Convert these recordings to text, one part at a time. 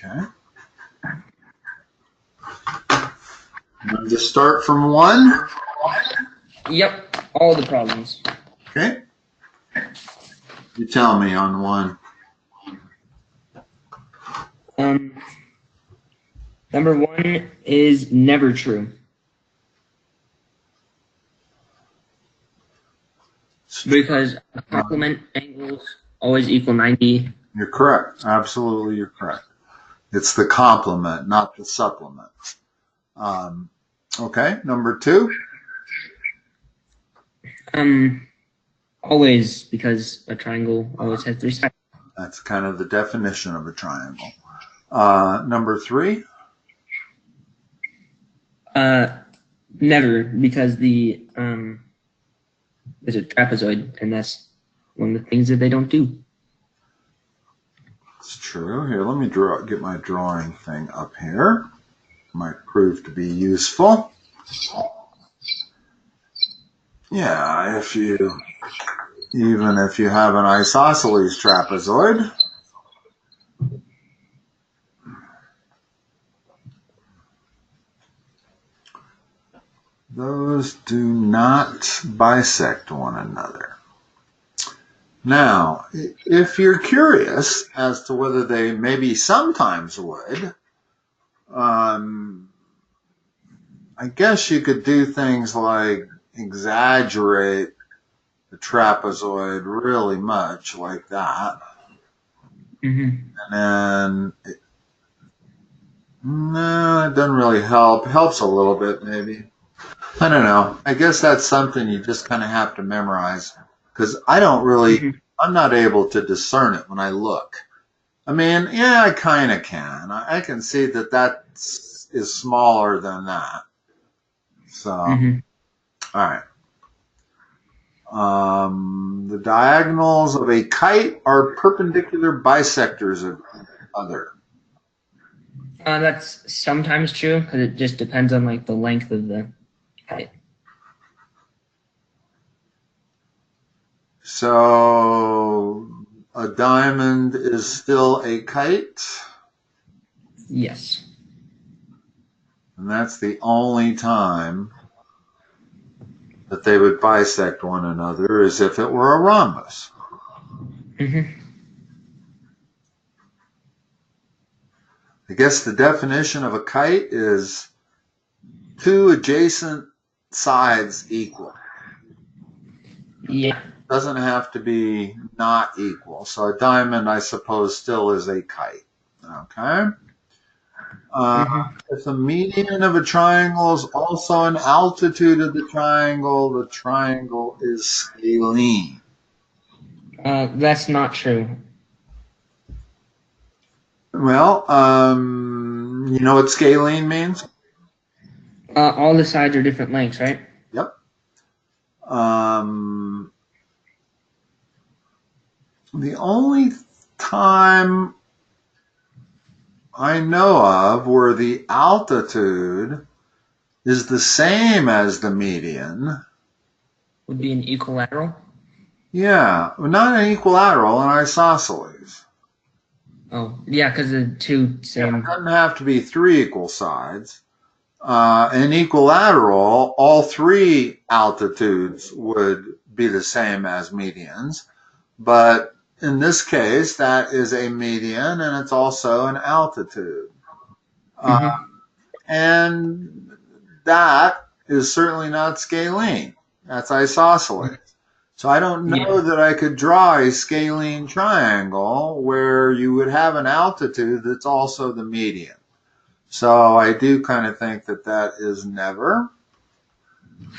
Okay. Just start from 1? Yep, all the problems. Okay. You tell me on 1. Number 1 is never true. Because complement angles always equal 90. You're correct. Absolutely, you're correct. It's the complement, not the supplement. Okay, number 2. Always, because a triangle always has 3 sides. That's kind of the definition of a triangle. Number 3. Never, because there's a trapezoid, and that's one of the things that they don't do. It's true. Here, let me get my drawing thing up here. Might prove to be useful. Yeah, even if you have an isosceles trapezoid, those do not bisect one another. Now, if you're curious as to whether they maybe sometimes would, I guess you could do things like exaggerate the trapezoid really much like that. Mm-hmm. And then, no, it doesn't really help. It helps a little bit, maybe. I don't know. I guess that's something you just kind of have to memorize, because I don't really, I'm not able to discern it when I look. I mean, yeah, I kind of can. I can see that that is smaller than that. So, all right. The diagonals of a kite are perpendicular bisectors of each other. That's sometimes true, because it just depends on like the length of the kite. So a diamond is still a kite? Yes. And that's the only time that they would bisect one another, is if it were a rhombus. I guess the definition of a kite is 2 adjacent sides equal. Yeah. It doesn't have to be not equal. So a diamond, I suppose, still is a kite. Okay. If the median of a triangle is also an altitude of the triangle is scalene. That's not true. Well, you know what scalene means? All the sides are different lengths, right? Yep. The only time I know of where the altitude is the same as the median Would be an equilateral. Yeah, not an equilateral, an isosceles. Oh, yeah, because the two same. It doesn't have to be 3 equal sides. An equilateral, all 3 altitudes would be the same as medians, but in this case, that is a median, and it's also an altitude. And that is certainly not scalene. That's isosceles. So I don't know that I could draw a scalene triangle where you would have an altitude that's also the median. So I do kind of think that that is never.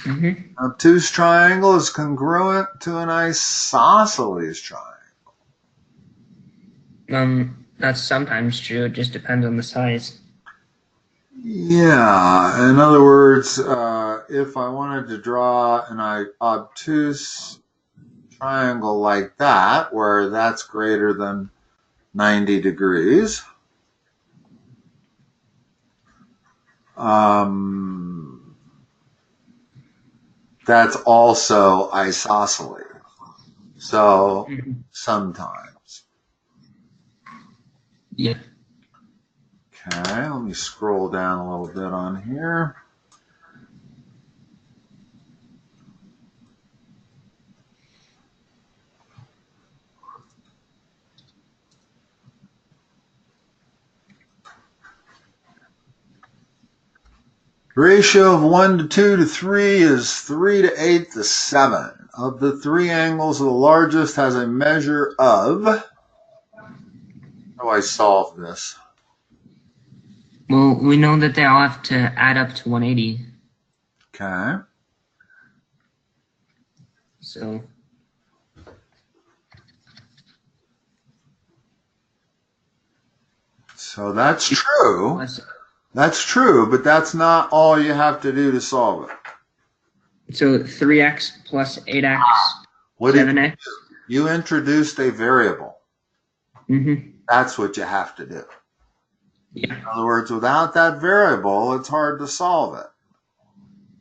An obtuse triangle is congruent to an isosceles triangle. That's sometimes true. It just depends on the size. Yeah. In other words, if I wanted to draw an obtuse triangle like that, where that's greater than 90 degrees, that's also isosceles. So sometimes. Yeah. Okay, let me scroll down a little bit on here. Ratio of 1 to 2 to 3 is 3 to 8 to 7. Of the three angles, the largest has a measure of... How do I solve this? Well, we know that they all have to add up to 180. Okay. So that's true. plus, That's true, but that's not all you have to do to solve it. so 3x plus 8x, What did 7x. you introduced a variable? Mm-hmm. That's what you have to do. Yeah. In other words, without that variable, it's hard to solve it.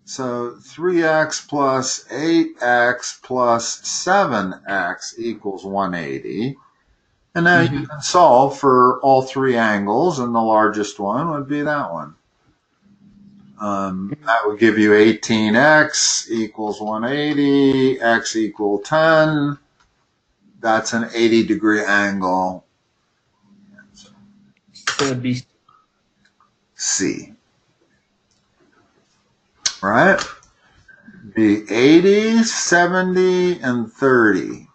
So 3x plus 8x plus 7x equals 180. And now you can solve for all three angles, and the largest one would be that one. That would give you 18x equals 180, x equal 10. That's an 80-degree angle. So it would be C. Right? Be 80, 70, and 30.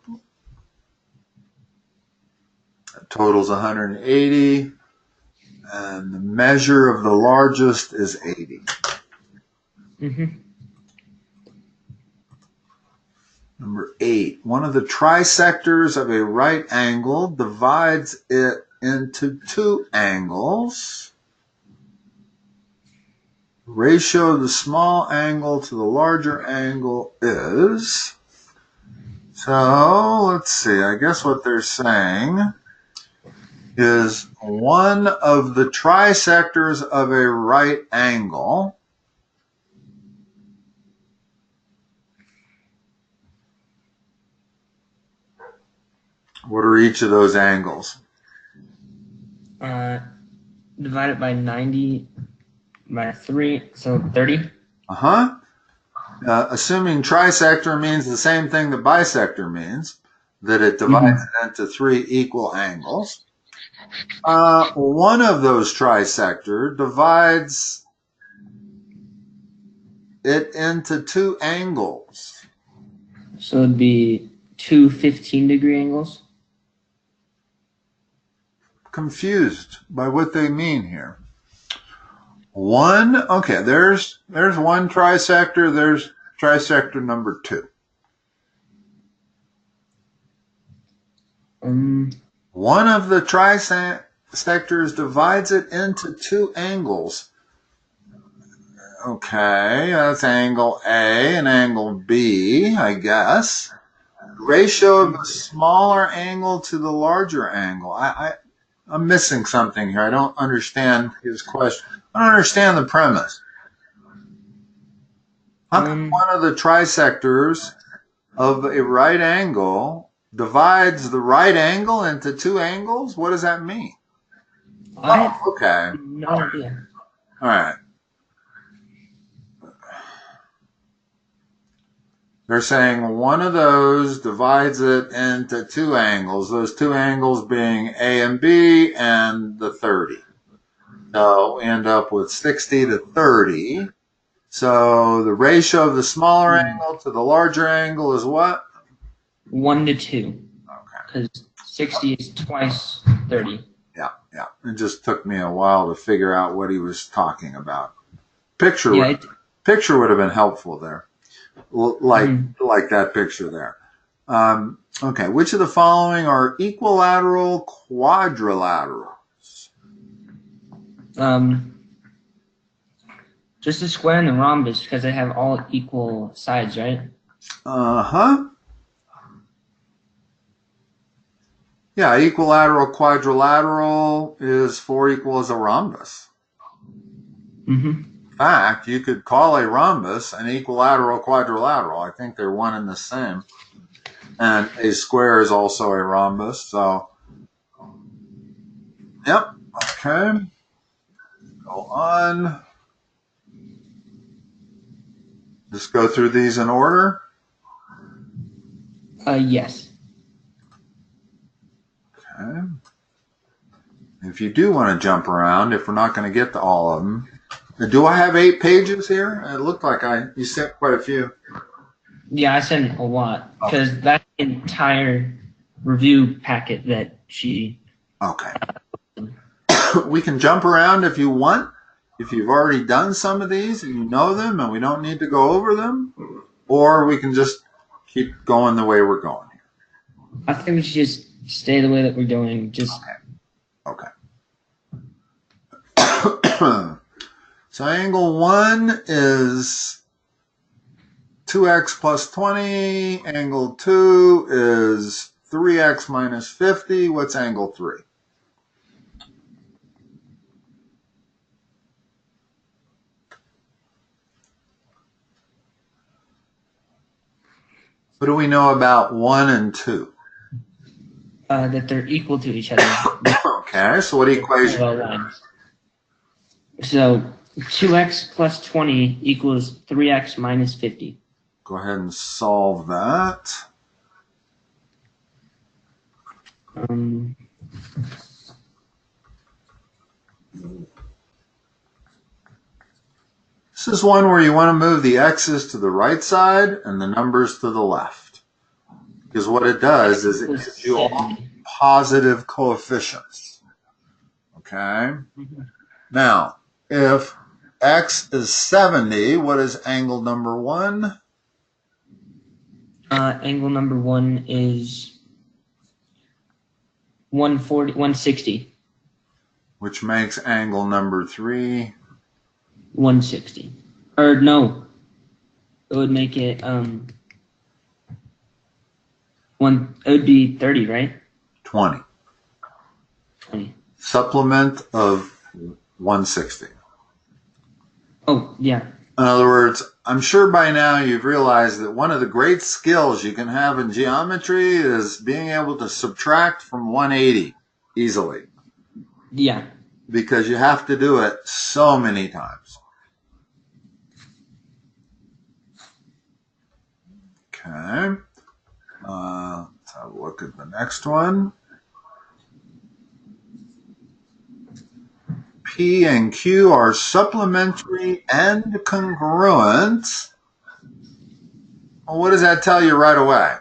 That totals 180. And the measure of the largest is 80. Number 8. One of the trisectors of a right angle divides it into two angles. The ratio of the small angle to the larger angle is... So, let's see. I guess what they're saying is one of the trisectors of a right angle what are each of those angles? Divided by 90 by 3, so 30. Assuming trisector means the same thing that bisector means, that it divides it into three equal angles. One of those trisector divides it into two angles. So it'd be two 15-degree angles. Confused by what they mean here. One, okay, there's one trisector, there's trisector number 2. One of the trisectors divides it into two angles. Okay, that's angle A and angle B, I guess. Ratio of the smaller angle to the larger angle. I'm missing something here. I don't understand his question. I don't understand the premise. How come one of the trisectors of a right angle divides the right angle into two angles? What does that mean? Okay. No idea. All right. They're saying one of those divides it into two angles, those two angles being A and B and the 30. So we end up with 60 to 30. So the ratio of the smaller angle to the larger angle is what? 1 to 2. Okay. Because 60 is twice 30. Yeah. It just took me a while to figure out what he was talking about. Picture would have been helpful there. Like that picture there. Okay, which of the following are equilateral quadrilaterals? Just a square and the rhombus, because they have all equal sides, right? Yeah, equilateral quadrilateral is 4 equals a rhombus. In fact, you could call a rhombus an equilateral quadrilateral. I think they're one and the same. And a square is also a rhombus. So, yep. Okay. Go on. Just go through these in order. Yes. Okay. If you do want to jump around, if we're not going to get to all of them. Do I have 8 pages here? It looked like you sent quite a few. Yeah, I sent a lot because that's the entire review packet that she. Okay. We can jump around if you want. If you've already done some of these and you know them and we don't need to go over them, or we can just keep going the way we're going here. I think we should just stay the way that we're going. Just okay. So angle 1 is 2x plus 20. Angle 2 is 3x minus 50. What's angle 3? What do we know about 1 and 2? That they're equal to each other. Okay, so what equation? So 2x plus 20 equals 3x minus 50. Go ahead and solve that. This is one where you want to move the x's to the right side and the numbers to the left. Because what it does is it gives you all positive coefficients. Okay? Now, if x is 70, what is angle number 1? Angle number 1 is 160. Which makes angle number 3 160. Or no, it would make it it would be 30, right? 20. 20. Supplement of 160. Oh, yeah. In other words, I'm sure by now you've realized that one of the great skills you can have in geometry is being able to subtract from 180 easily. Yeah. Because you have to do it so many times. Okay. Let's have a look at the next one. P and Q are supplementary and congruent. Well, what does that tell you right away?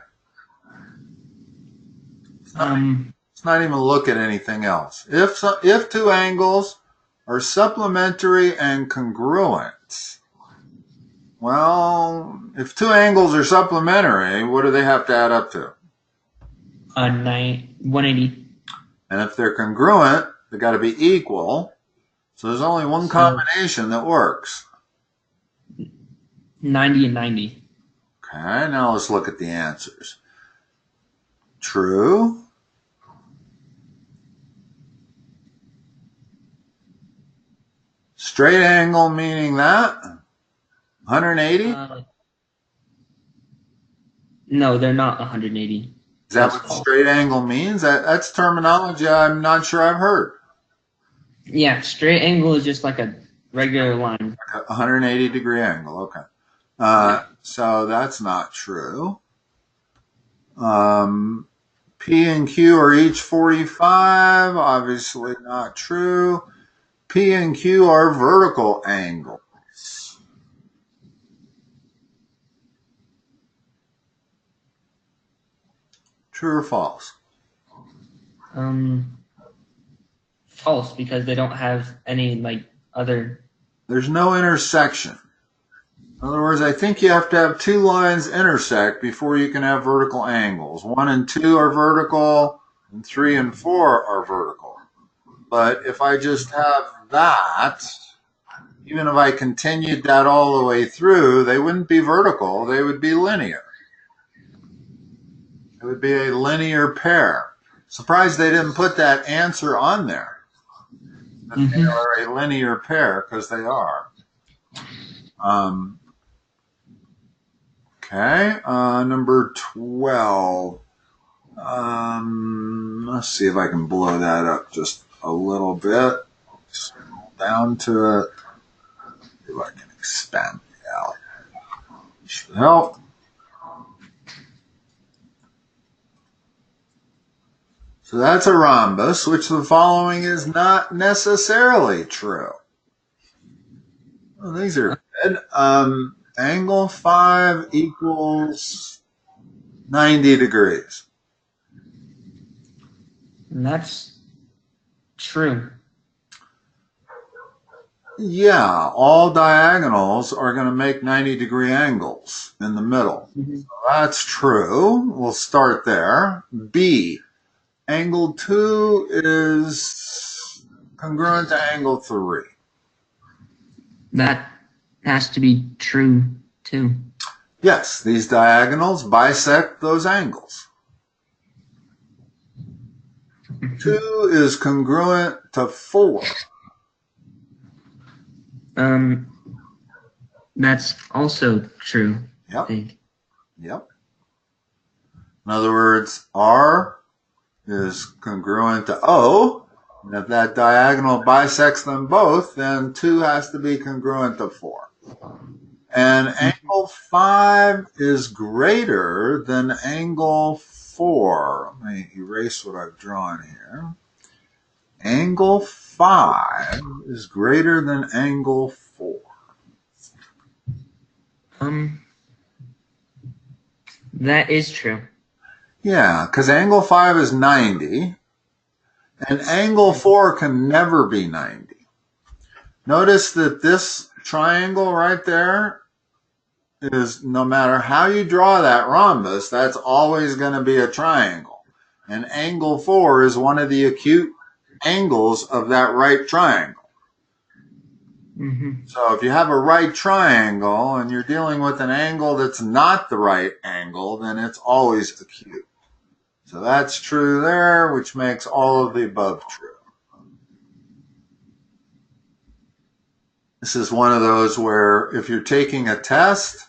Let's not even look at anything else. If 2 angles are supplementary and congruent, well, if 2 angles are supplementary, what do they have to add up to? 180. And if they're congruent, they've got to be equal. So there's only one combination that works. 90 and 90. Okay, now let's look at the answers. True. Straight angle meaning that? 180? No, they're not 180. Is that what straight angle means? That's terminology I'm not sure I've heard. Yeah, straight angle is just like a regular line. Like a 180 degree angle, okay. So that's not true. P and Q are each 45, obviously not true. P and Q are vertical angles. True or false? False, because they don't have any other. There's no intersection. In other words, I think you have to have 2 lines intersect before you can have vertical angles. 1 and 2 are vertical, and 3 and 4 are vertical. But if I just have that, even if I continued that all the way through, they wouldn't be vertical, they would be linear. It would be a linear pair. Surprised they didn't put that answer on there. That they are a linear pair, because they are. Okay, number 12. Let's see if I can blow that up just a little bit. Scroll down to, see if I can expand it out. Should help. So that's a rhombus, which the following is not necessarily true. Well, these are good. Angle 5 equals 90 degrees. That's true. Yeah, all diagonals are going to make 90-degree angles in the middle. So that's true. We'll start there. B, angle 2 is congruent to angle 3. That has to be true, too. Yes, these diagonals bisect those angles. 2 is congruent to 4. That's also true, Yep. I think. Yep. In other words, R is congruent to O. And if that diagonal bisects them both, then 2 has to be congruent to 4. And angle 5 is greater than angle 4. Let me erase what I've drawn here. Angle 5 is greater than angle 4. That is true. Yeah, because angle 5 is 90, and angle 4 can never be 90. Notice that this triangle right there is, no matter how you draw that rhombus, that's always going to be a triangle. And angle 4 is one of the acute angles of that right triangle. So if you have a right triangle and you're dealing with an angle that's not the right angle, then it's always acute. So that's true there, which makes all of the above true. This is one of those where if you're taking a test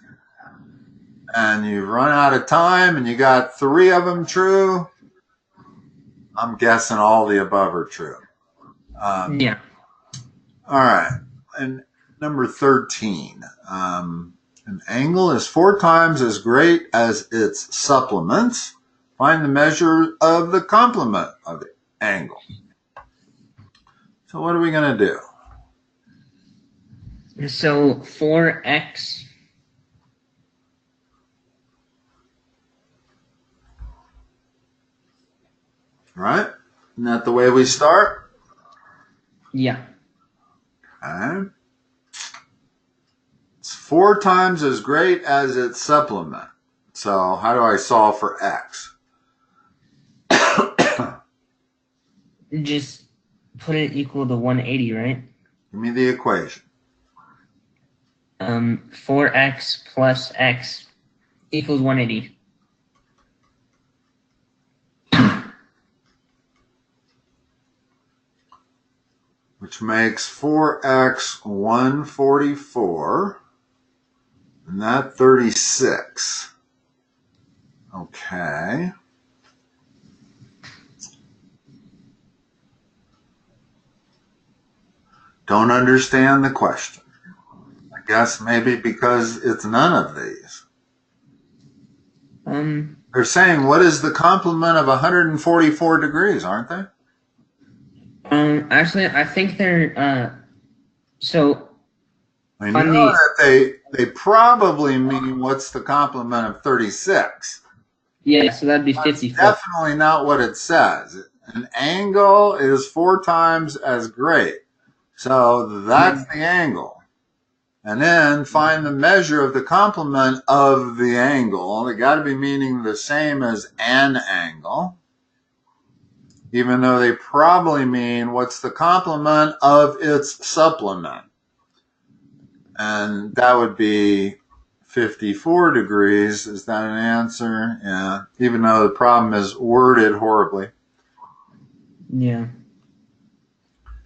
and you've run out of time and you got 3 of them true, I'm guessing all the above are true. Yeah. All right. And number 13. An angle is 4 times as great as its supplements. Find the measure of the complement of the angle. So what are we going to do? So 4x. Right? Isn't that the way we start? Yeah. Okay. It's 4 times as great as its supplement. So how do I solve for x? Just put it equal to 180, right? Give me the equation. 4x plus x equals 180. Which makes 4x 144, and that 36. Okay. Don't understand the question. I guess maybe because it's none of these. They're saying, what is the complement of 144 degrees, aren't they? Actually, I think they're, so. I know that they probably mean what's the complement of 36. Yeah, so that'd be 54. That's definitely not what it says. An angle is 4 times as great. So that's the angle. And then find the measure of the complement of the angle. They got to be meaning the same as an angle, even though they probably mean what's the complement of its supplement. And that would be 54 degrees. Is that an answer? Yeah, even though the problem is worded horribly. Yeah.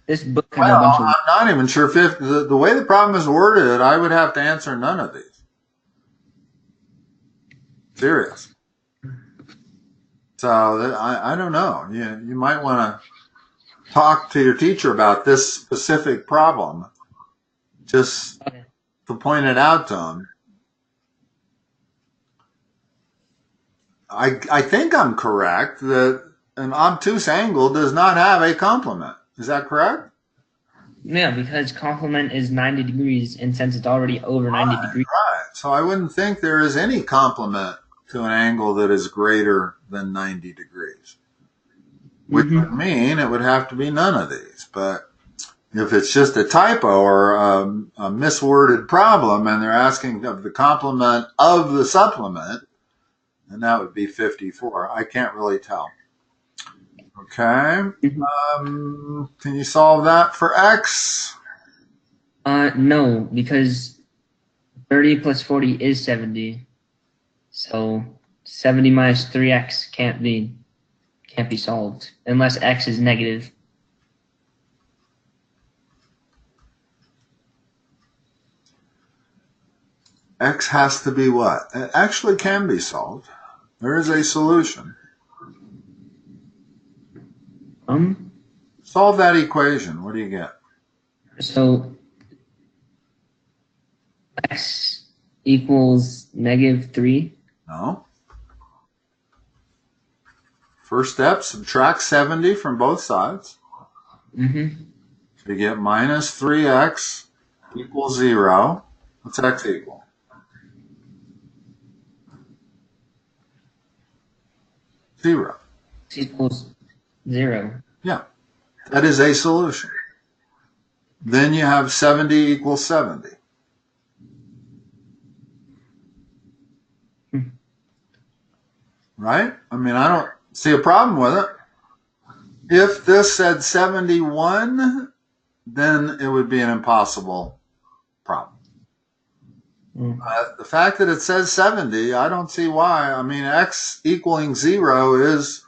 This book has a bunch of... I'm not even sure if the way the problem is worded, I would have to answer none of these. Serious. So I don't know. You might want to talk to your teacher about this specific problem, just Okay. to point it out to him. I think I'm correct that an obtuse angle does not have a complement. Is that correct? Yeah, because complement is 90 degrees, and since it's already over 90 degrees. Right. So I wouldn't think there is any complement to an angle that is greater than 90 degrees, which would mean it would have to be none of these. But if it's just a typo or a misworded problem and they're asking of the complement of the supplement, then that would be 54. I can't really tell. Okay. Can you solve that for x? No, because 30 plus 40 is 70. So 70 minus 3x can't be solved unless x is negative. X has to be what? It actually can be solved. There is a solution. Solve that equation. What do you get? So x equals -3. No. First step, subtract 70 from both sides. So you get minus 3x equals 0. What's x equal? Zero. X equals 0. Yeah. That is a solution. Then you have 70 equals 70. Right? I mean, I don't see a problem with it. If this said 71, then it would be an impossible problem. The fact that it says 70, I don't see why. I mean, x equaling 0 is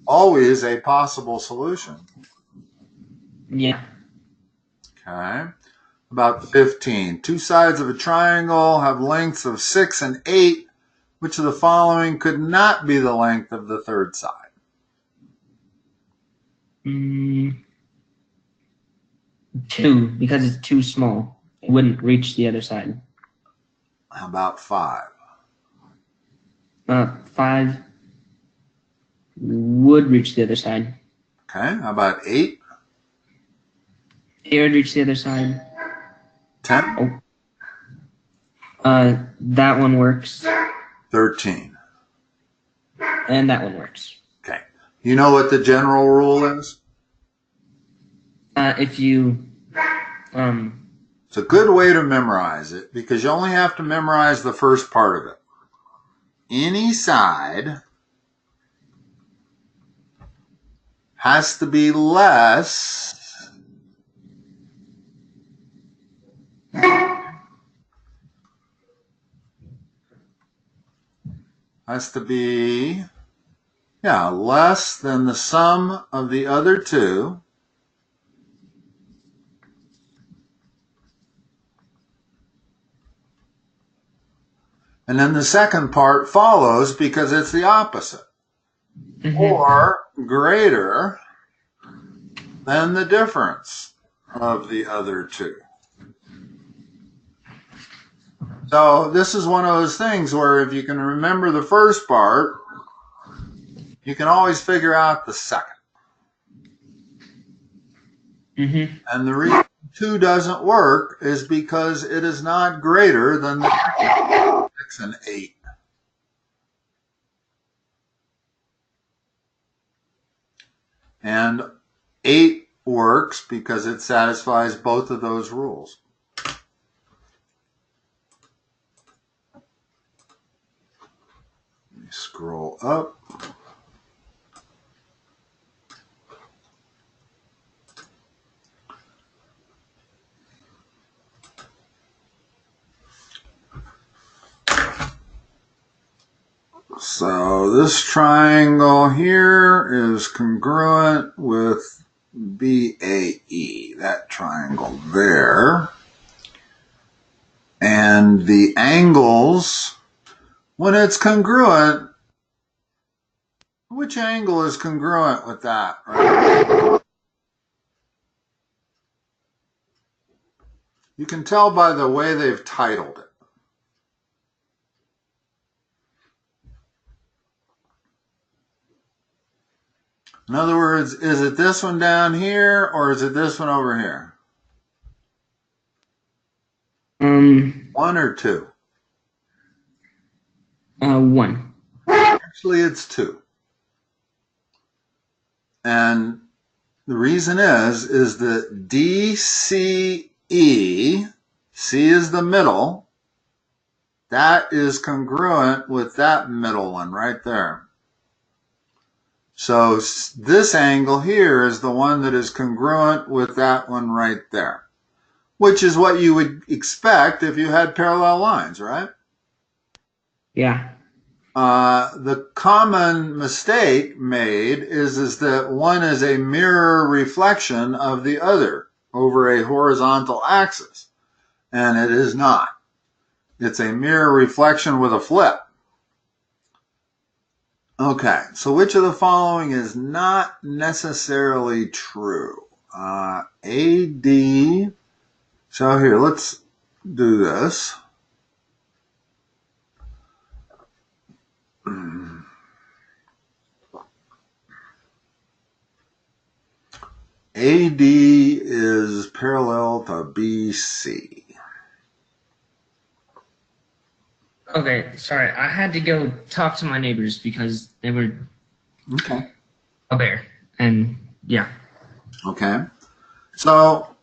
always a possible solution. Yeah. Okay. About 15. Two sides of a triangle have lengths of 6 and 8. Which of the following could not be the length of the third side? 2, because it's too small. It wouldn't reach the other side. How about 5? 5 would reach the other side. Okay. How about 8? It would reach the other side. 10? That one works. 13. And that one works. Okay. You know what the general rule is? If you It's a good way to memorize it because you only have to memorize the first part of it. Any side has to be less less than the sum of the other two. And then the second part follows because it's the opposite. Or greater than the difference of the other two. So this is one of those things where if you can remember the first part, you can always figure out the second. And the reason 2 doesn't work is because it is not greater than the 6 and 8. And 8 works because it satisfies both of those rules. Let me scroll up. So this triangle here is congruent with BAE, that triangle there. And the angles, when it's congruent, Which angle is congruent with that? Right? You can tell by the way they've titled it. In other words, is it this one down here or is it this one over here? One or two? One. Actually, it's two. And the reason is that DCE, C is the middle, that is congruent with that middle one right there. So this angle here is the one that is congruent with that one right there, which is what you would expect if you had parallel lines, right? Yeah. The common mistake made is that one is a mirror reflection of the other over a horizontal axis, and it is not. It's a mirror reflection with a flip. Okay, so which of the following is not necessarily true? AD, so here, let's do this. AD is parallel to BC. Okay, sorry. I had to go talk to my neighbors because they were a bear. And yeah. Okay. So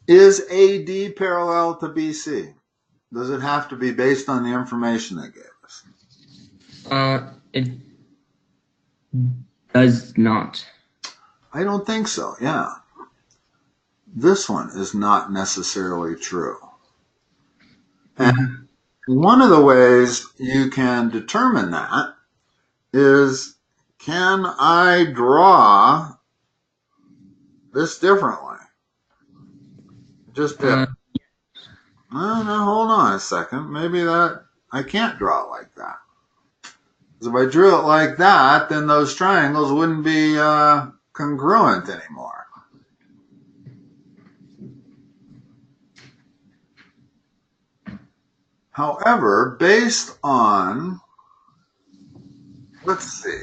is AD parallel to BC? Does it have to be based on the information they gave us? It does not. I don't think so, yeah. This one is not necessarily true. And one of the ways you can determine that is, can I draw this differently? Just did. No, hold on a second. Maybe that I can't draw it like that. Because if I drew it like that, then those triangles wouldn't be congruent anymore. However, based on, let's see,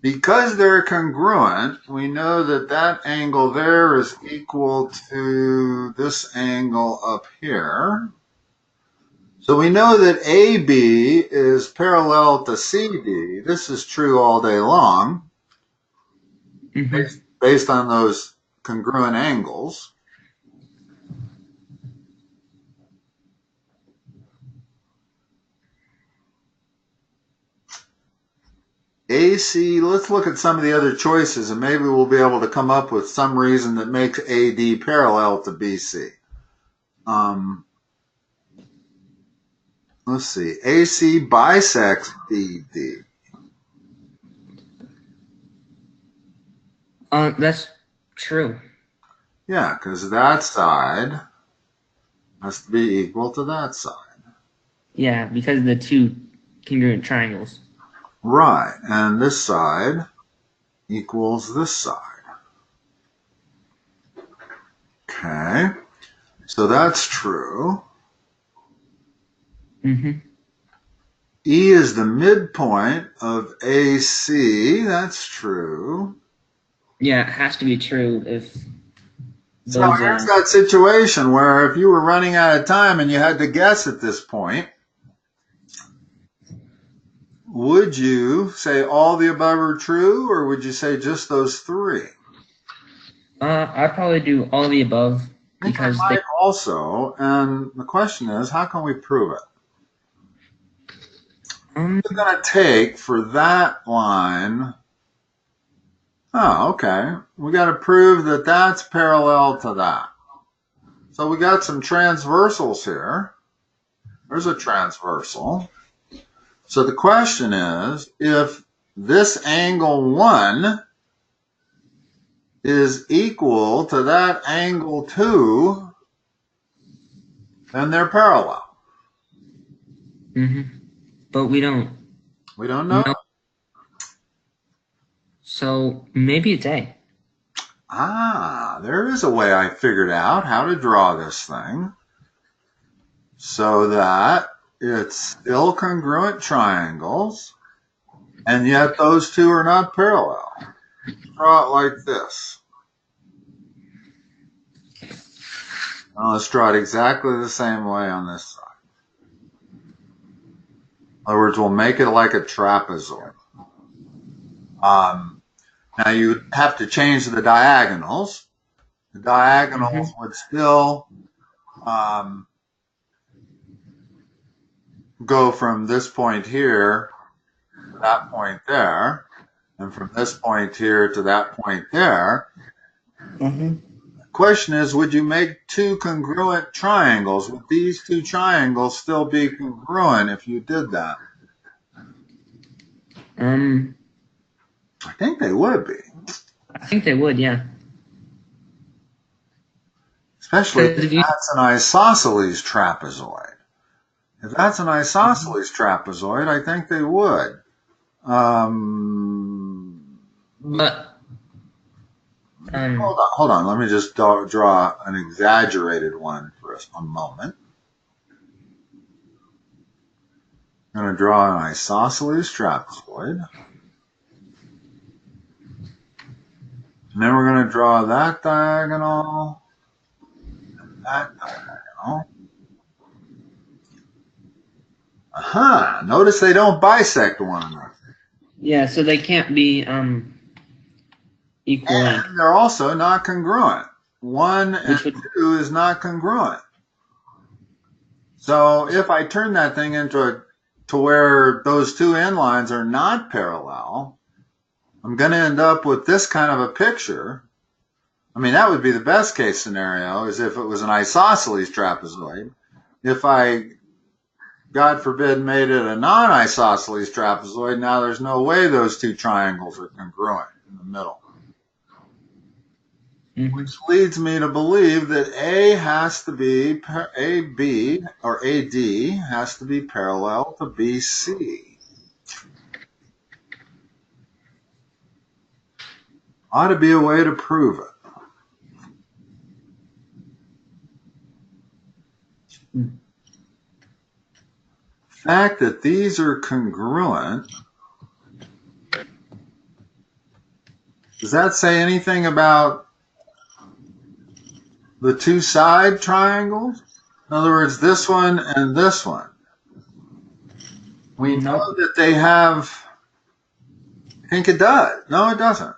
because they're congruent, we know that that angle there is equal to this angle up here. So we know that AB is parallel to CD. This is true all day long, based on those congruent angles. AC, let's look at some of the other choices and maybe we'll be able to come up with some reason that makes AD parallel to BC. Let's see, AC bisects BD. That's true. Yeah, because that side has to be equal to that side. Yeah, because of the two congruent triangles. Right, and this side equals this side. Okay, so that's true. E is the midpoint of AC. That's true. Yeah, it has to be true if those, so here's that situation where if you were running out of time and you had to guess at this point, would you say all the above are true, or would you say just those three? I'd probably do all the above because I might also, and the question is, how can we prove it? We're going to take for that line. Oh, okay. We got to prove that that's parallel to that. So we got some transversals here. There's a transversal. So the question is, if this angle 1 is equal to that angle 2, then they're parallel. but we don't know. know. So maybe it's A. Ah, there is a way I figured out how to draw this thing so that it's still congruent triangles, and yet those two are not parallel. Draw it like this. Now let's draw it exactly the same way on this side. In other words, we'll make it like a trapezoid. Now you have to change the diagonals. The diagonals would still go from this point here to that point there, and from this point here to that point there. The question is, would you make two congruent triangles? Would these two triangles still be congruent if you did that? I think they would be. I think they would, yeah. Especially if that's an isosceles trapezoid. If that's an isosceles trapezoid, I think they would. Hold on. Let me just draw an exaggerated one for a moment. I'm going to draw an isosceles trapezoid. And then we're going to draw that diagonal and that diagonal. Aha! Notice they don't bisect one another. Yeah, so they can't be equal length. And they're also not congruent. 1 and 2 is not congruent. So if I turn that thing into to where those two end lines are not parallel, I'm going to end up with this kind of a picture. I mean, that would be the best case scenario, is if it was an isosceles trapezoid. If I, God forbid, made it a non-isosceles trapezoid, now there's no way those two triangles are congruent in the middle. Which leads me to believe that A has to be, AB or AD has to be parallel to BC. Ought to be a way to prove it. The fact that these are congruent, does that say anything about the two side triangles? In other words, this one and this one. We know that they have, I think it does. No, it doesn't.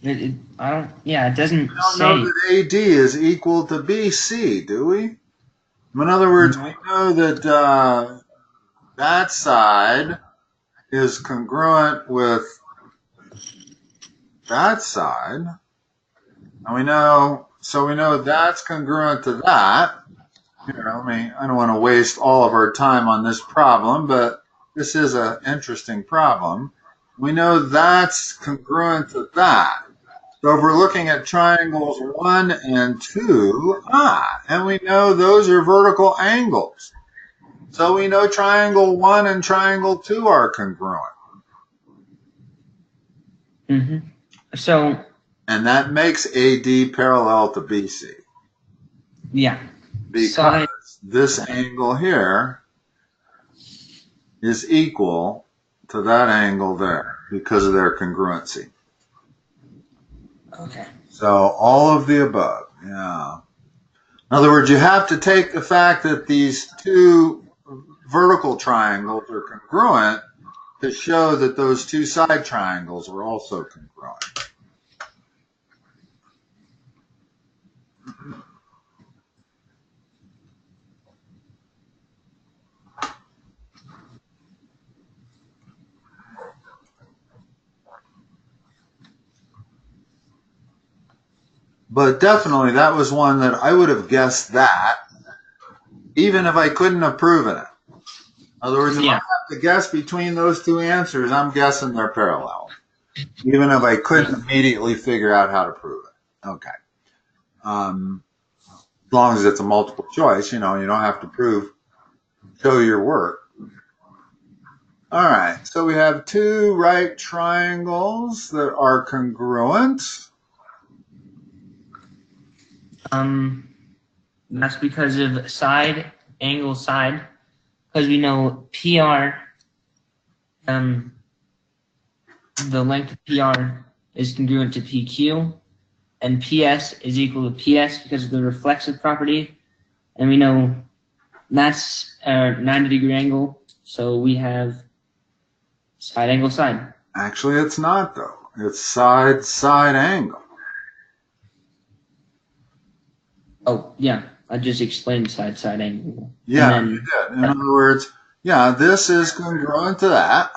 It doesn't We don't say. know that AD is equal to BC, do we? In other words, we know that that side is congruent with that side. And we know that's congruent to that. Here, I don't want to waste all of our time on this problem, but this is an interesting problem. We know that's congruent to that. So if we're looking at triangles 1 and 2, and we know those are vertical angles. So we know triangle 1 and triangle 2 are congruent. So. And that makes AD parallel to BC. Yeah. Because this angle here is equal to that angle there because of their congruency. Okay. So all of the above, yeah. In other words, you have to take the fact that these two vertical triangles are congruent to show that those two side triangles are also congruent. But definitely that was one that I would have guessed that, even if I couldn't have proven it. In other words, if I have to guess between those two answers, I'm guessing they're parallel, even if I couldn't immediately figure out how to prove it. Okay. As long as it's a multiple choice, you don't have to show your work. All right, so we have two right triangles that are congruent. That's because of side, angle, side. Because we know PR, the length of PR is congruent to PQ, and PS is equal to PS because of the reflexive property. And we know that's a 90-degree angle, so we have side, angle, side. Actually, it's not, though. It's side, side angle. Oh, yeah. I just explained side, side angle. Yeah, And then, you did. In other words, yeah, this is congruent to that.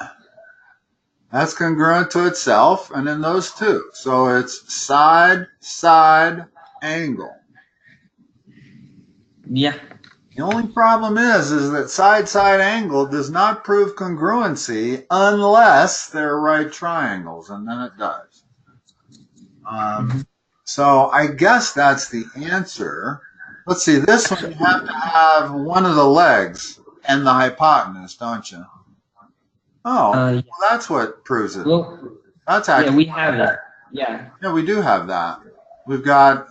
That's congruent to itself, and then those two. So it's side, side, angle. yeah. The only problem is that side, side angle does not prove congruency unless they're right triangles, and then it does. So I guess that's the answer. Let's see, this one you have to have one of the legs and the hypotenuse, don't you? Oh, well, that's what proves it. Well, That's yeah, actually, we have it. Yeah. yeah, we do have that. We've got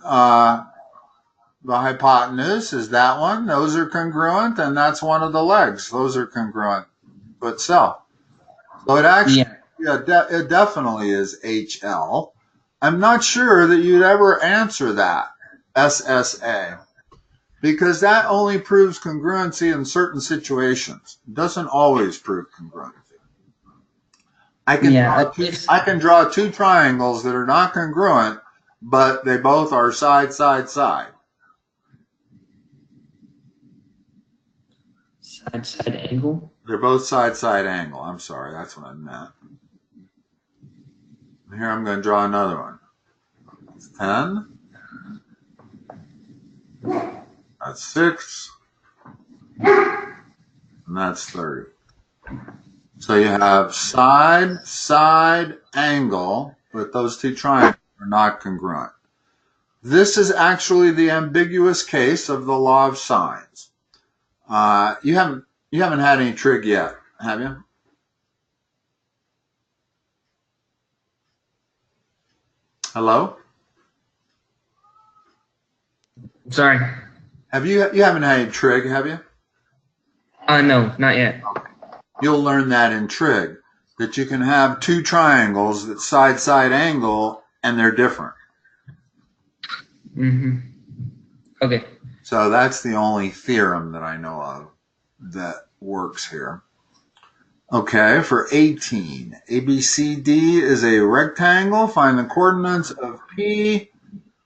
the hypotenuse is that one. Those are congruent, and that's one of the legs. Those are congruent to itself. So it actually, it definitely is HL. I'm not sure that you'd ever answer that, SSA, because that only proves congruency in certain situations. It doesn't always prove congruency. I can draw two triangles that are not congruent, but they both are side, side, side. Side, side angle? They're both side, side angle. I'm sorry, that's what I meant. Here I'm going to draw another one. 10. That's 6. And that's 30. So you have side, side, angle, but those two triangles are not congruent. This is actually the ambiguous case of the law of sines. You haven't had any trig yet, have you? Hello? Sorry. You haven't had any trig, have you? No, not yet. You'll learn that in trig, that you can have two triangles that side, side angle, and they're different. Okay. So that's the only theorem that I know of that works here. Okay, for 18, ABCD is a rectangle. Find the coordinates of P,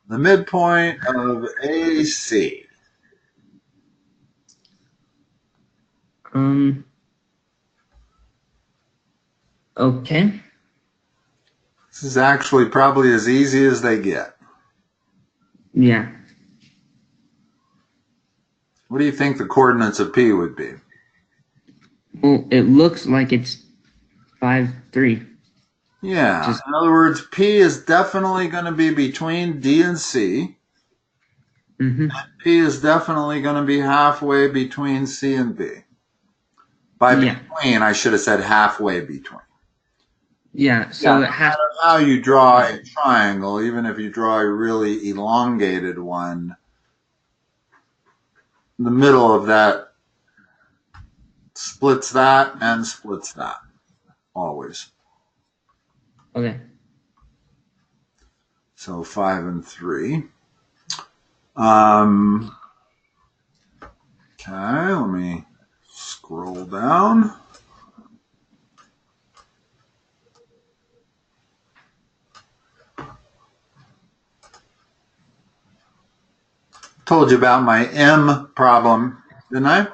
the midpoint of AC. Okay. This is actually probably as easy as they get. Yeah. What do you think the coordinates of P would be? Well, it looks like it's 5, 3. Yeah. In other words, P is definitely going to be between D and C. And P is definitely going to be halfway between C and B. By between, I should have said halfway between. Yeah, so no matter how you draw a triangle, even if you draw a really elongated one, the middle of that splits that and splits that, always. Okay. So 5 and 3. Okay, let me scroll down. Told you about my M problem, didn't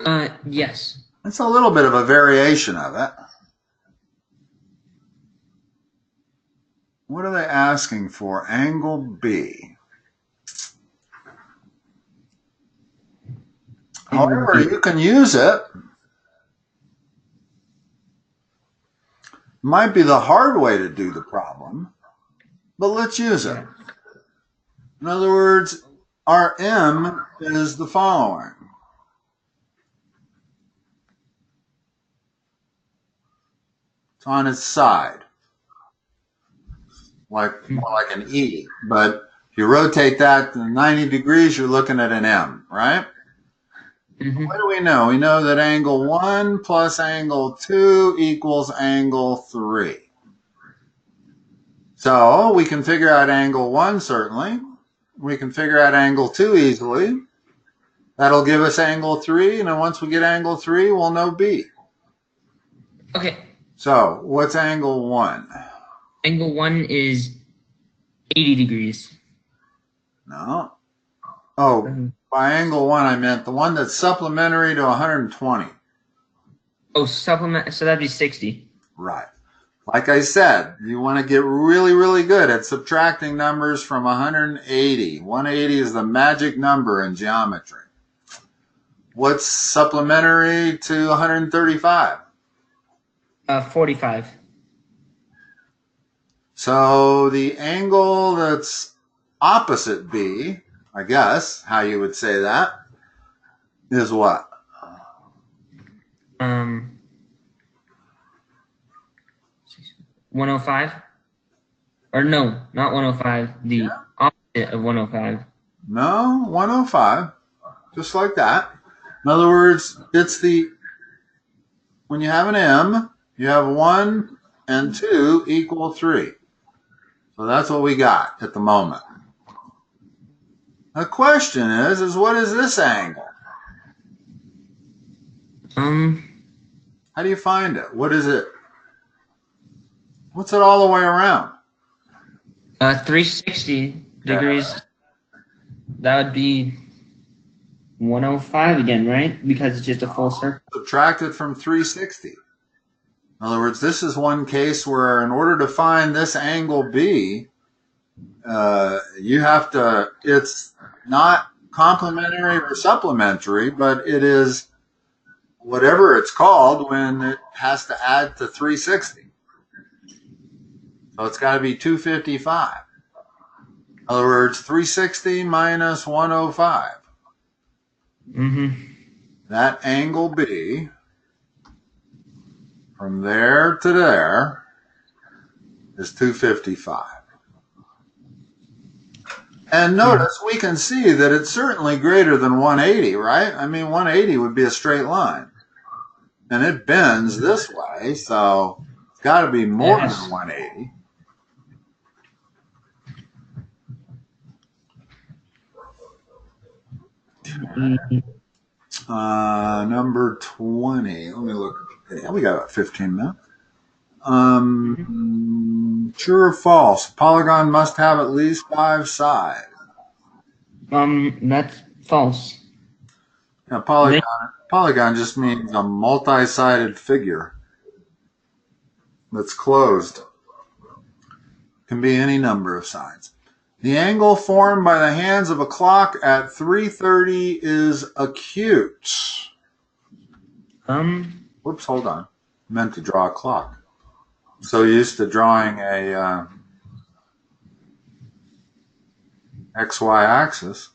I? Yes. It's a little bit of a variation of it. What are they asking for? Angle B. However, you can use it. Might be the hard way to do the problem, but let's use it. In other words, our M is the following. It's on its side, more like an E. But if you rotate that 90 degrees, you're looking at an M, right? Mm-hmm. What do we know? We know that angle 1 plus angle 2 equals angle 3. So we can figure out angle 1, certainly. We can figure out angle 2 easily. That'll give us angle 3, and then once we get angle 3, we'll know B. Okay. So what's angle 1? Angle 1 is 80 degrees. No. Oh, by angle 1, I meant the one that's supplementary to 120. Oh, supplement, so that'd be 60. Right. Like I said, you want to get really, really good at subtracting numbers from 180. 180 is the magic number in geometry. What's supplementary to 135? 45. So the angle that's opposite B, I guess, how you would say that, is what? 105? Or no, not 105. The opposite of 105. No, 105. Just like that. In other words, it's when you have an M, you have 1 and 2 equal 3. So that's what we got at the moment. The question is what is this angle? How do you find it? What is it? What's it all the way around? 360 degrees. That would be 105 again, right? Because it's just a full circle. Subtract it from 360. In other words, this is one case where in order to find this angle B, you have to, it's not complementary or supplementary, but it is whatever it's called when it has to add to 360. So it's got to be 255. In other words, 360 minus 105. That angle B, from there to there, is 255. And notice we can see that it's certainly greater than 180, right? I mean, 180 would be a straight line. And it bends this way, so it's got to be more than 180. Number 20. Let me look. Yeah, we got about 15 minutes. True or false? A polygon must have at least 5 sides. That's false. Yeah, polygon just means a multi-sided figure that's closed. Can be any number of sides. The angle formed by the hands of a clock at 3:30 is acute. Whoops, hold on. I meant to draw a clock. I'm so used to drawing a XY axis.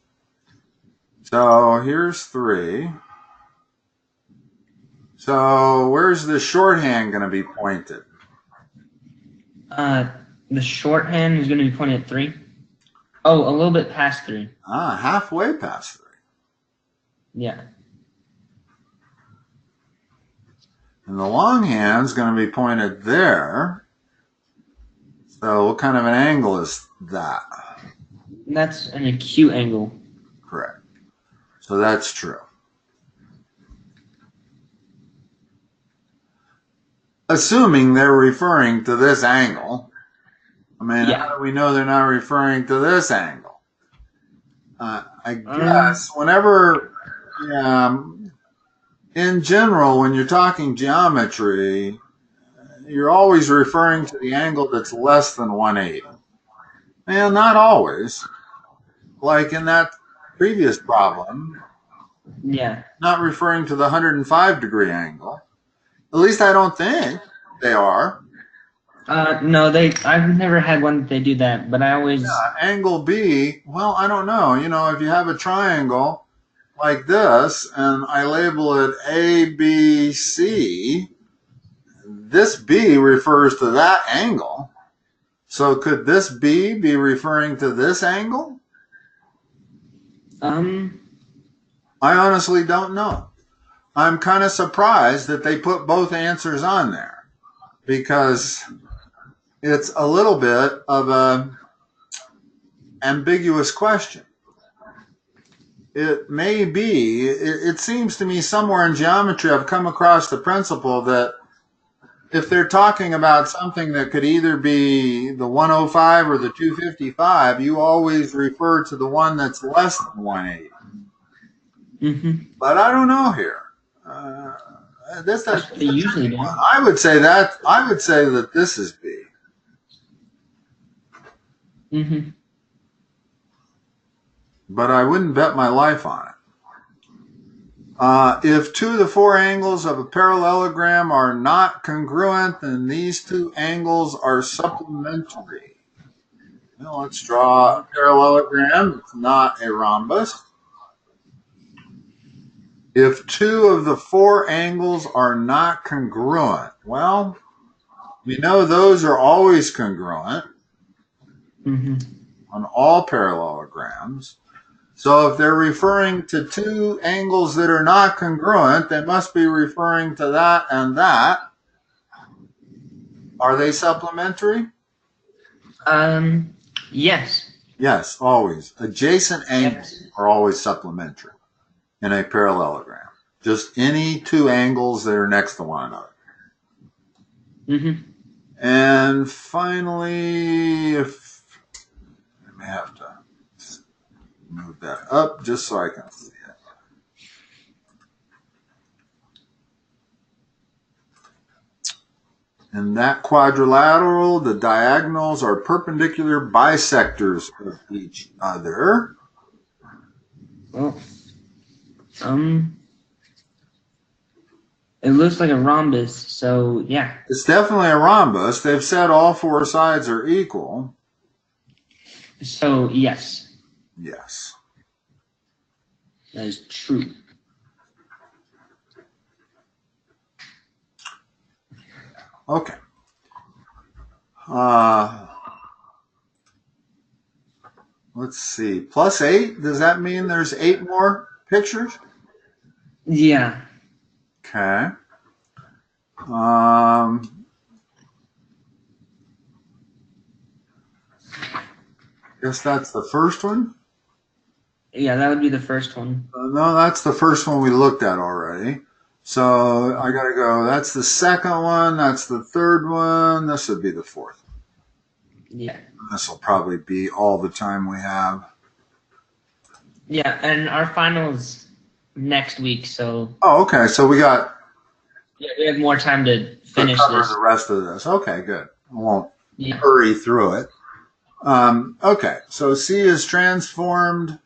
So here's 3. So where's the shorthand going to be pointed? The shorthand is going to be pointed at 3. Oh, a little bit past 3. Halfway past 3. Yeah. And the long hand's going to be pointed there. So what kind of an angle is that? That's an acute angle. Correct. So that's true. Assuming they're referring to this angle. I mean, how do we know they're not referring to this angle? I guess whenever, in general, when you're talking geometry, you're always referring to the angle that's less than 180. And not always. Like in that previous problem, not referring to the 105 degree angle. At least I don't think they are. No, I've never had one that they do that, but I always... angle B, well, I don't know. You know, if you have a triangle like this, and I label it A, B, C, this B refers to that angle. So could this B be referring to this angle? I honestly don't know. I'm kind of surprised that they put both answers on there, because it's a little bit of a ambiguous question. It may be, it seems to me somewhere in geometry I've come across the principle that if they're talking about something that could either be the 105 or the 255, you always refer to the one that's less than 180. But I don't know here. That's what they usually do. I would say that this is B. But I wouldn't bet my life on it. If two of the four angles of a parallelogram are not congruent, then these two angles are supplementary. Now let's draw a parallelogram. It's not a rhombus. If two of the four angles are not congruent, well, we know those are always congruent on all parallelograms. So if they're referring to two angles that are not congruent, they must be referring to that and that. Are they supplementary? Yes. Yes, always. Adjacent angles are always supplementary in a parallelogram. Just any two angles that are next to one another. And finally, if I may have to move that up just so I can see it. In that quadrilateral, the diagonals are perpendicular bisectors of each other. Well, it looks like a rhombus, so yeah. It's definitely a rhombus. They've said all four sides are equal. So, yes. Yes. That is true. Okay. Let's see. Plus 8, does that mean there's 8 more pictures? Yeah. Okay. Guess that's the first one? Yeah, that would be the first one. No, that's the first one we looked at already. So I got to go. That's the second one. That's the third one. This would be the fourth. Yeah. This will probably be all the time we have. Yeah, and our finals next week, so. Oh, okay. So we got. Yeah, we have more time to finish cover this. The rest of this. Okay, good. I won't hurry through it. Okay, so C is transformed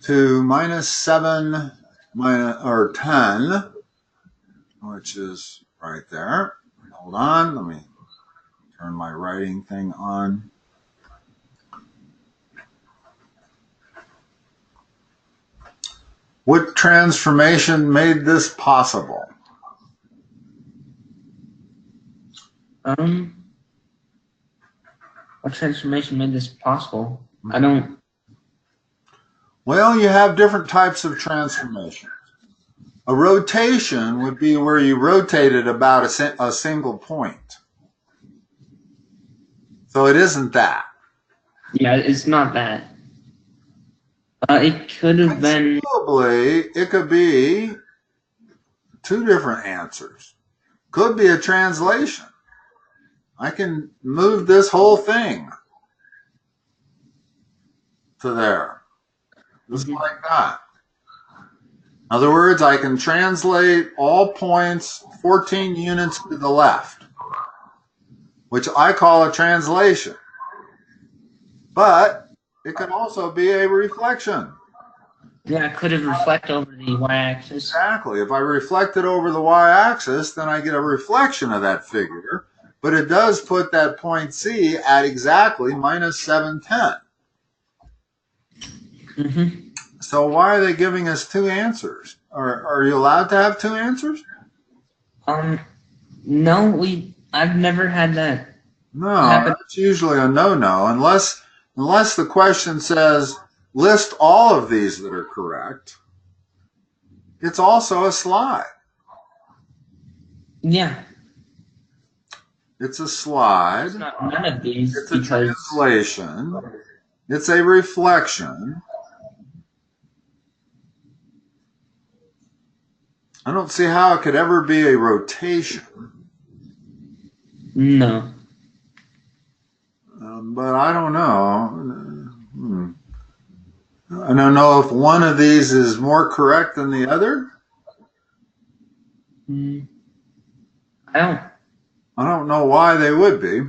to -7 or 10, which is right there. Hold on, let me turn my writing thing on. What transformation made this possible? What transformation made this possible? I don't. Well, you have different types of transformations. A rotation would be where you rotated about a single point. So it isn't that. Yeah, it's not that. It could have been. Probably, it could be two different answers. Could be a translation. I can move this whole thing to there. Just like that. In other words, I can translate all points 14 units to the left, which I call a translation. But it can also be a reflection. Yeah, it could have reflected over the y-axis. Exactly. If I reflect it over the y-axis, then I get a reflection of that figure. But it does put that point C at exactly -710. So why are they giving us two answers? Are you allowed to have two answers? No, I've never had that No, happen. that's usually a no-no, unless the question says list all of these that are correct. It's also a slide. Yeah, It's a slide. it's not none of these It's a because translation. It's a reflection. I don't see how it could ever be a rotation. no. But I don't know. I don't know if one of these is more correct than the other. Mm, I don't know why they would be.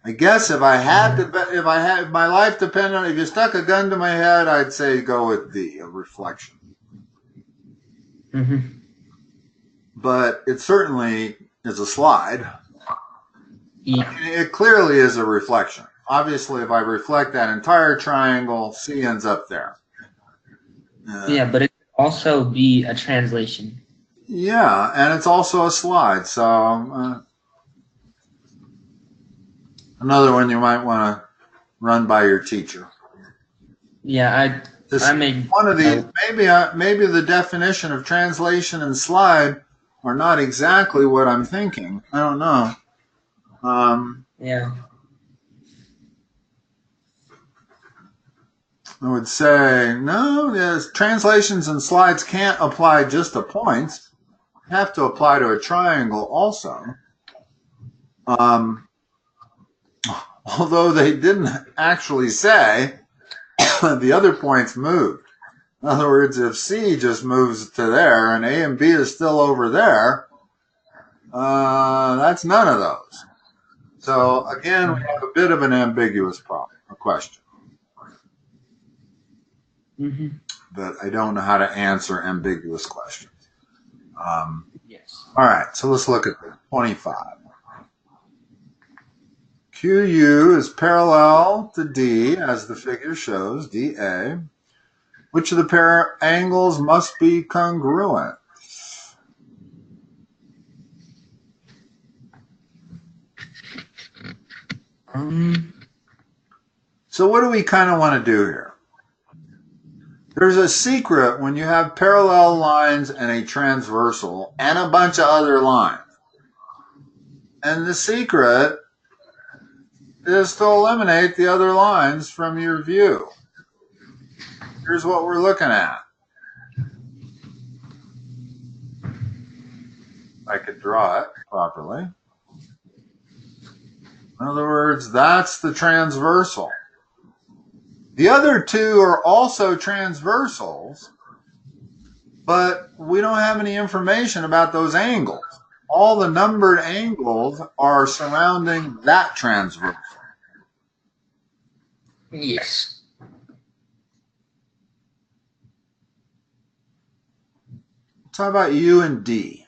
I guess if my life depended on, if you stuck a gun to my head, I'd say go with D, a reflection. don't. Mm-hmm. But it certainly is a slide. Yeah. It clearly is a reflection. Obviously, if I reflect that entire triangle, C ends up there. Yeah, but it could also be a translation. Yeah, and it's also a slide. So another one you might want to run by your teacher. Yeah, I made one of these. Maybe the definition of translation and slide are not exactly what I'm thinking. I don't know. Yeah. I would say no. Yes, translations and slides can't apply just to points. They have to apply to a triangle also. Although they didn't actually say the other points moved. In other words, if C just moves to there and A and B is still over there, that's none of those. So again, we have a bit of an ambiguous problem, a question. Mm-hmm. But I don't know how to answer ambiguous questions. Yes. All right, so let's look at 25. QU is parallel to D, as the figure shows, DA. Which of the pair angles must be congruent? So what do we kind of want to do here? There's a secret when you have parallel lines and a transversal and a bunch of other lines. And the secret is to eliminate the other lines from your view. Here's what we're looking at. I could draw it properly. In other words, that's the transversal. The other two are also transversals, but we don't have any information about those angles. All the numbered angles are surrounding that transversal. Yes. So how about U and D?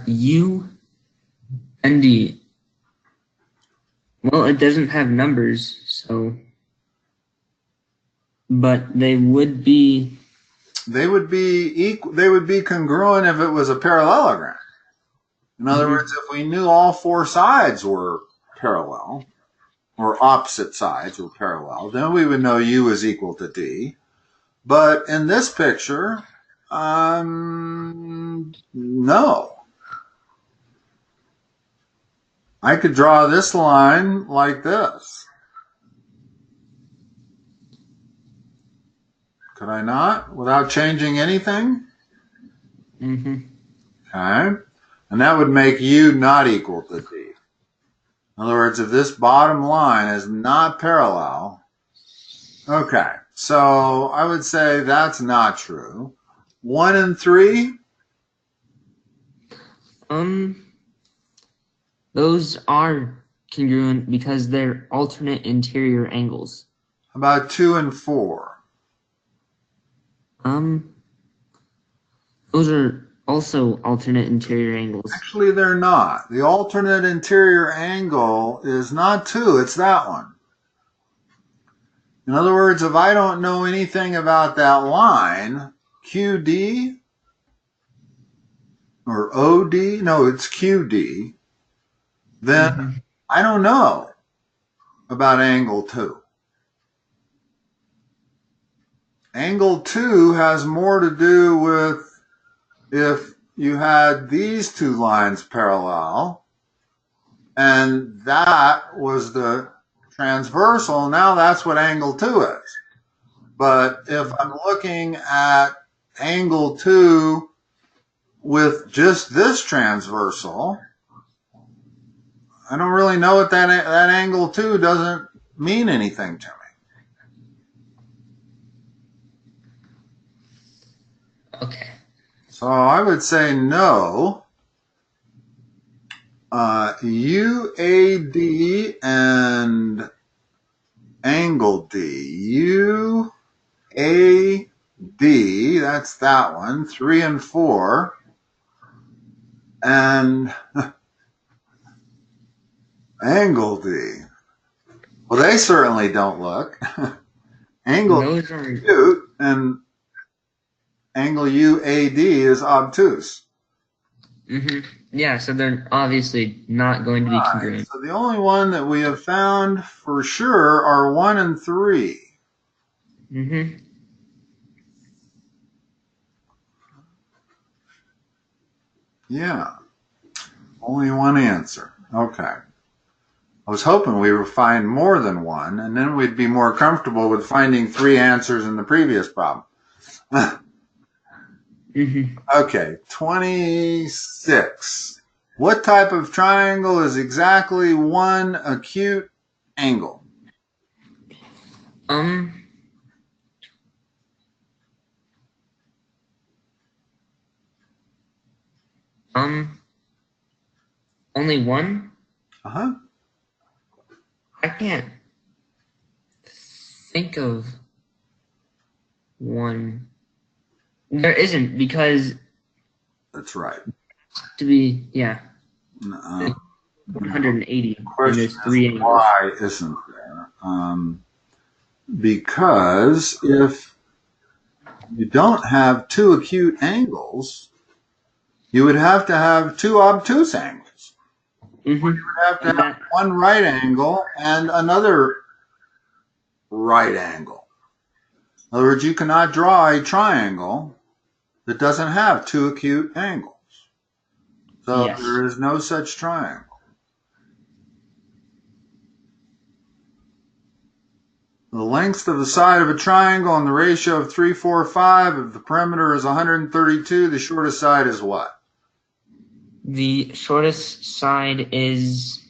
U and D. Well, it doesn't have numbers, so. But they would be. They would be congruent if it was a parallelogram. In other words, if we knew all four sides were parallel, or opposite sides were parallel, then we would know U is equal to D. But in this picture, no. I could draw this line like this. Could I not? Without changing anything? Mm-hmm. Okay. And that would make U not equal to D. In other words, if this bottom line is not parallel, okay. So I would say that's not true. 1 and 3? Those are congruent because they're alternate interior angles. How about 2 and 4? Those are also alternate interior angles. Actually, they're not. The alternate interior angle is not 2, it's that one. In other words, if I don't know anything about that line, QD, or OD, no, it's QD, then I don't know about angle 2. Angle 2 has more to do with if you had these two lines parallel, and that was the transversal. Now that's what angle 2 is. But if I'm looking at angle 2 with just this transversal, I don't really know what that angle 2 doesn't mean anything to me. Okay. So I would say no. UAD and angle D. UAD, that's that one, 3 and 4. And angle D. Well, they certainly don't look. Angle D is acute, and angle UAD is obtuse. Yeah, so they're obviously not going to be congruent. So the only one that we have found for sure are 1 and 3. Yeah. Only one answer. Okay. I was hoping we would find more than one, and then we'd be more comfortable with finding 3 answers in the previous problem. Okay, 26. What type of triangle is exactly one acute angle? Only one? Uh-huh. I can't think of one. There isn't, because that's right. To be, yeah. 180. And there's 3 angles. Why isn't there? Because if you don't have 2 acute angles, you would have to have 2 obtuse angles. You would have to have one right angle and another right angle. In other words, you cannot draw a triangle that doesn't have 2 acute angles. So there is no such triangle. The length of the side of a triangle and the ratio of 3, 4, 5, if the perimeter is 132, the shortest side is what? The shortest side is,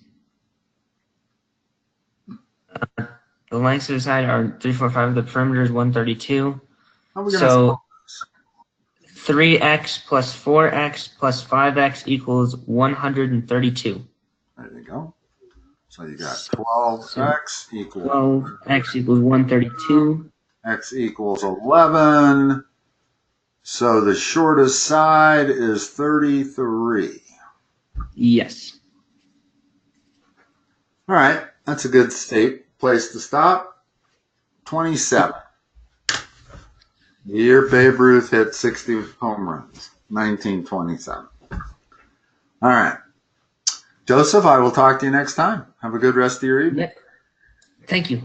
the lengths of the side are 3, 4, 5, the perimeter is 132. So 3x plus 4x plus 5x equals 132. There you go. So you got 12x equals 12x equals 132. X equals 11. So the shortest side is 33. Yes. All right. That's a good place to stop. 27. The year Babe Ruth hit 60 home runs. 1927. All right. Joseph, I will talk to you next time. Have a good rest of your evening. Yep. Thank you.